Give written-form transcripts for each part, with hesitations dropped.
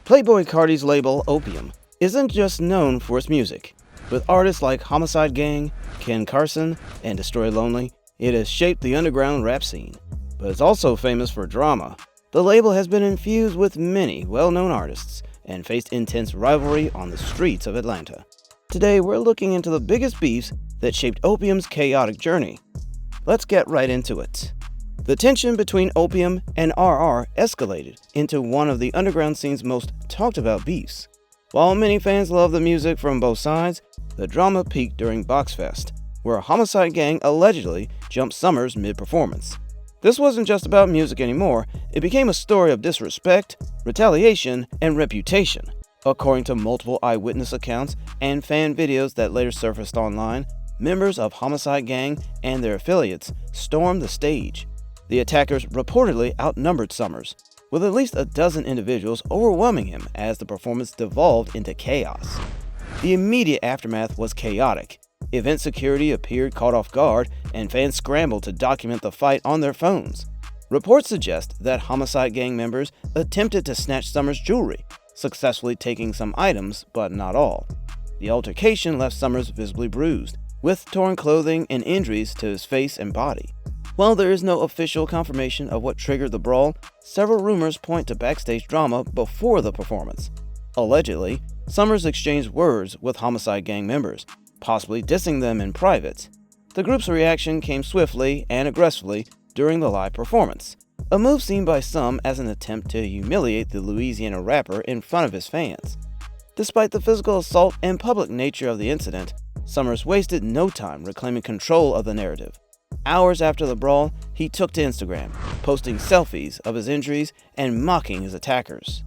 Playboi Carti's label, Opium, isn't just known for its music. With artists like Homicide Gang, Ken Carson, and Destroy Lonely, it has shaped the underground rap scene. But it's also famous for drama. The label has been infused with many well-known artists and faced intense rivalry on the streets of Atlanta. Today, we're looking into the biggest beefs that shaped Opium's chaotic journey. Let's get right into it. The tension between Opium and RR escalated into one of the underground scene's most talked about beefs. While many fans love the music from both sides, the drama peaked during Boxfest, where Homicide Gang allegedly jumped Summers mid-performance. This wasn't just about music anymore, it became a story of disrespect, retaliation, and reputation. According to multiple eyewitness accounts and fan videos that later surfaced online, members of Homicide Gang and their affiliates stormed the stage. The attackers reportedly outnumbered Summers, with at least a dozen individuals overwhelming him as the performance devolved into chaos. The immediate aftermath was chaotic. Event security appeared caught off guard, and fans scrambled to document the fight on their phones. Reports suggest that Homicide Gang members attempted to snatch Summers' jewelry, successfully taking some items, but not all. The altercation left Summers visibly bruised, with torn clothing and injuries to his face and body. While there is no official confirmation of what triggered the brawl, several rumors point to backstage drama before the performance. Allegedly, Summers exchanged words with Homicide Gang members, possibly dissing them in private. The group's reaction came swiftly and aggressively during the live performance, a move seen by some as an attempt to humiliate the Louisiana rapper in front of his fans. Despite the physical assault and public nature of the incident, Summers wasted no time reclaiming control of the narrative. Hours after the brawl, he took to Instagram, posting selfies of his injuries and mocking his attackers.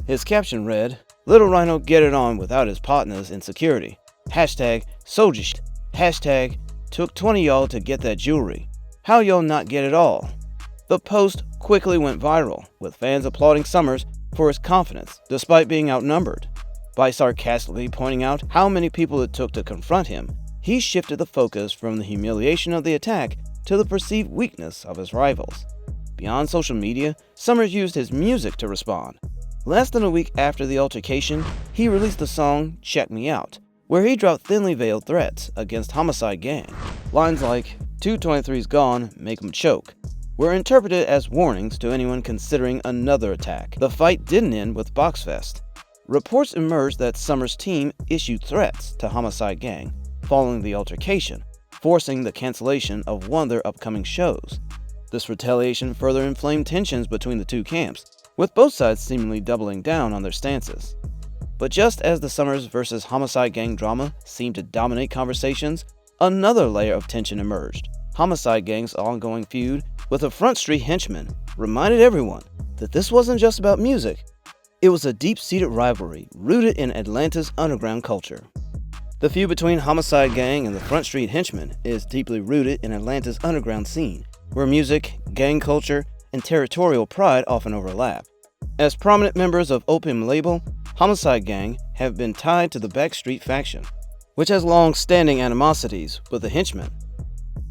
His caption read, "Little Rhino get it on without his partners in security. Hashtag soldier shit. Hashtag took 20 y'all to get that jewelry. How y'all not get it all?" The post quickly went viral, with fans applauding Summers for his confidence despite being outnumbered. By sarcastically pointing out how many people it took to confront him, he shifted the focus from the humiliation of the attack to the perceived weakness of his rivals. Beyond social media, Summers used his music to respond. Less than a week after the altercation, he released the song Check Me Out, where he dropped thinly veiled threats against Homicide Gang. Lines like, 223's gone, make 'em choke, were interpreted as warnings to anyone considering another attack. The fight didn't end with Boxfest. Reports emerged that Summers' team issued threats to Homicide Gang following the altercation, forcing the cancellation of one of their upcoming shows. This retaliation further inflamed tensions between the two camps, with both sides seemingly doubling down on their stances. But just as the Summers vs. Homicide Gang drama seemed to dominate conversations, another layer of tension emerged. Homicide Gang's ongoing feud with the Front Street henchmen reminded everyone that this wasn't just about music. It was a deep-seated rivalry rooted in Atlanta's underground culture. The feud between Homicide Gang and the Front Street henchmen is deeply rooted in Atlanta's underground scene, where music, gang culture, and territorial pride often overlap. As prominent members of Opium label, Homicide Gang have been tied to the Backstreet faction, which has long-standing animosities with the henchmen.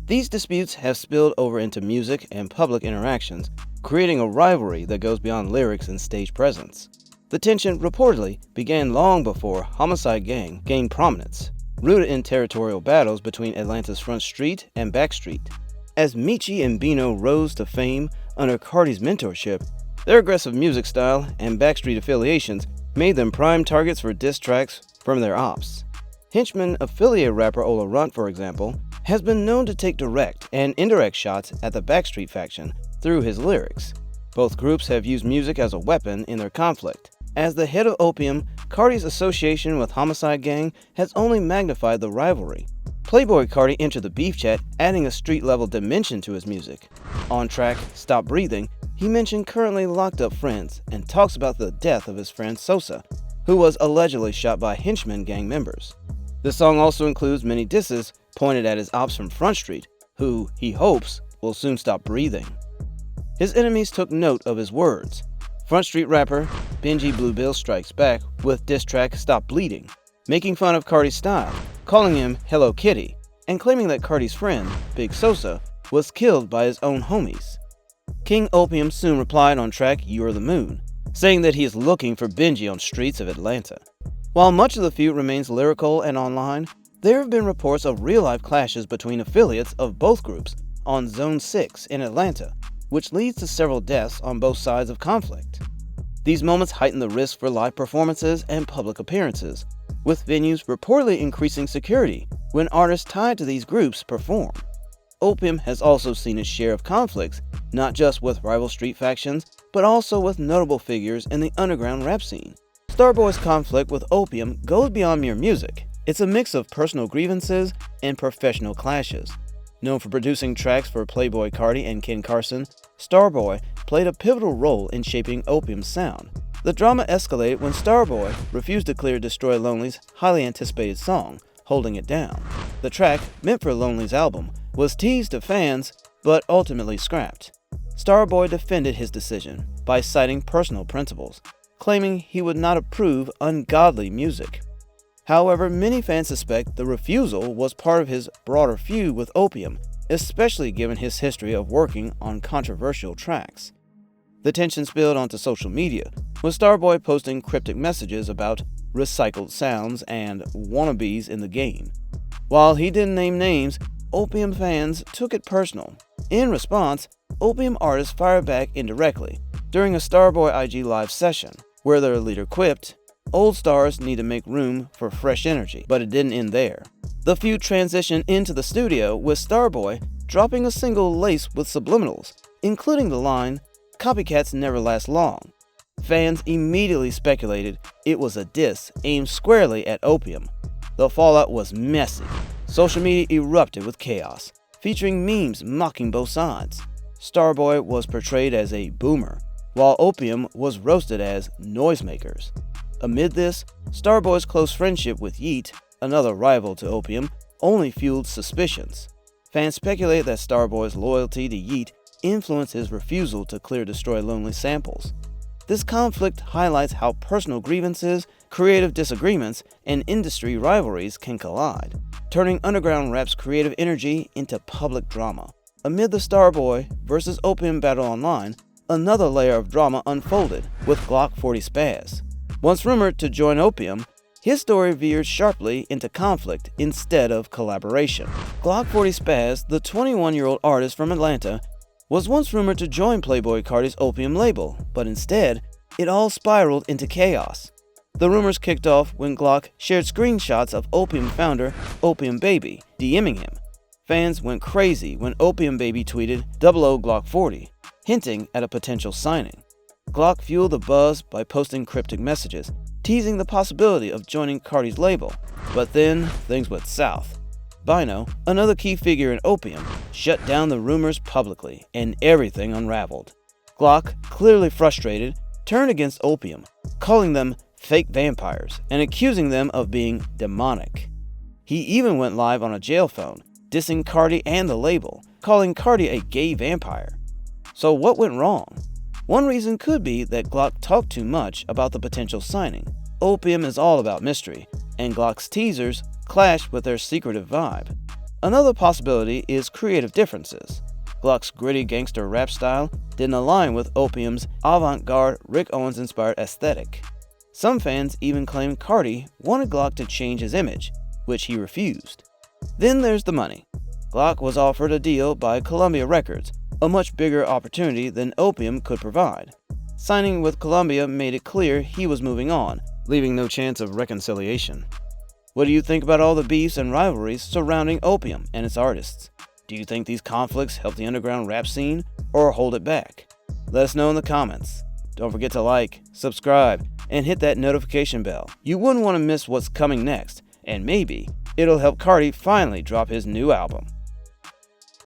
These disputes have spilled over into music and public interactions, creating a rivalry that goes beyond lyrics and stage presence. The tension reportedly began long before Homicide Gang gained prominence, rooted in territorial battles between Atlanta's Front Street and Backstreet. As Michi and Bino rose to fame under Carti's mentorship, their aggressive music style and Backstreet affiliations made them prime targets for diss tracks from their ops. Henchman affiliate rapper Ola Runt, for example, has been known to take direct and indirect shots at the Backstreet faction through his lyrics. Both groups have used music as a weapon in their conflict. As the head of Opium, Carti's association with Homicide Gang has only magnified the rivalry. Playboi Carti entered the beef chat, adding a street-level dimension to his music. On track Stop Breathing, he mentioned currently locked up friends and talks about the death of his friend Sosa, who was allegedly shot by henchmen gang members. The song also includes many disses pointed at his ops from Front Street, who, he hopes, will soon stop breathing. His enemies took note of his words. Front Street rapper Benji Blue Bill strikes back with diss track Stop Bleeding, making fun of Carti's style, calling him Hello Kitty, and claiming that Carti's friend, Big Sosa, was killed by his own homies. King Opium soon replied on track You're the Moon, saying that he is looking for Benji on streets of Atlanta. While much of the feud remains lyrical and online, there have been reports of real-life clashes between affiliates of both groups on Zone 6 in Atlanta, which leads to several deaths on both sides of conflict. These moments heighten the risk for live performances and public appearances, with venues reportedly increasing security when artists tied to these groups perform. Opium has also seen its share of conflicts, not just with rival street factions, but also with notable figures in the underground rap scene. Starboy's conflict with Opium goes beyond mere music. It's a mix of personal grievances and professional clashes. Known for producing tracks for Playboi Carti and Ken Carson, Starboy played a pivotal role in shaping Opium's sound. The drama escalated when Starboy refused to clear Destroy Lonely's highly anticipated song, Holding It Down. The track, meant for Lonely's album, was teased to fans, but ultimately scrapped. Starboy defended his decision by citing personal principles, claiming he would not approve ungodly music. However, many fans suspect the refusal was part of his broader feud with Opium, especially given his history of working on controversial tracks. The tension spilled onto social media, with Starboy posting cryptic messages about recycled sounds and wannabes in the game. While he didn't name names, Opium fans took it personal. In response, Opium artists fired back indirectly during a Starboy IG Live session, where their leader quipped, "Old stars need to make room for fresh energy," but it didn't end there. The feud transitioned into the studio, with Starboy dropping a single laced with subliminals, including the line, "Copycats never last long." Fans immediately speculated it was a diss aimed squarely at Opium. The fallout was messy. Social media erupted with chaos, featuring memes mocking both sides. Starboy was portrayed as a boomer, while Opium was roasted as noisemakers. Amid this, Starboy's close friendship with Yeet, another rival to Opium, only fueled suspicions. Fans speculate that Starboy's loyalty to Yeet influenced his refusal to clear Destroy Lonely samples. This conflict highlights how personal grievances, creative disagreements, and industry rivalries can collide, turning underground rap's creative energy into public drama. Amid the Starboy vs. Opium battle online, another layer of drama unfolded with Glock 40 Spaz. Once rumored to join Opium, his story veered sharply into conflict instead of collaboration. Glock 40 Spaz, the 21-year-old artist from Atlanta, was once rumored to join Playboi Carti's Opium label, but instead, it all spiraled into chaos. The rumors kicked off when Glock shared screenshots of Opium founder Opium Baby DMing him. Fans went crazy when Opium Baby tweeted "00 Glock 40, hinting at a potential signing. Glock fueled the buzz by posting cryptic messages, teasing the possibility of joining Carti's label, but then things went south. Bino, another key figure in Opium, shut down the rumors publicly, and everything unraveled. Glock, clearly frustrated, turned against Opium, calling them fake vampires and accusing them of being demonic. He even went live on a jail phone, dissing Carti and the label, calling Carti a gay vampire. So what went wrong? One reason could be that Glock talked too much about the potential signing. Opium is all about mystery, and Glock's teasers clash with their secretive vibe. Another possibility is creative differences. Glock's gritty gangster rap style didn't align with Opium's avant-garde Rick Owens-inspired aesthetic. Some fans even claim Carti wanted Glock to change his image, which he refused. Then there's the money. Glock was offered a deal by Columbia Records, a much bigger opportunity than Opium could provide. Signing with Columbia made it clear he was moving on, leaving no chance of reconciliation. What do you think about all the beefs and rivalries surrounding Opium and its artists? Do you think these conflicts help the underground rap scene or hold it back? Let us know in the comments. Don't forget to like, subscribe, and hit that notification bell. You wouldn't want to miss what's coming next, and maybe it'll help Carti finally drop his new album.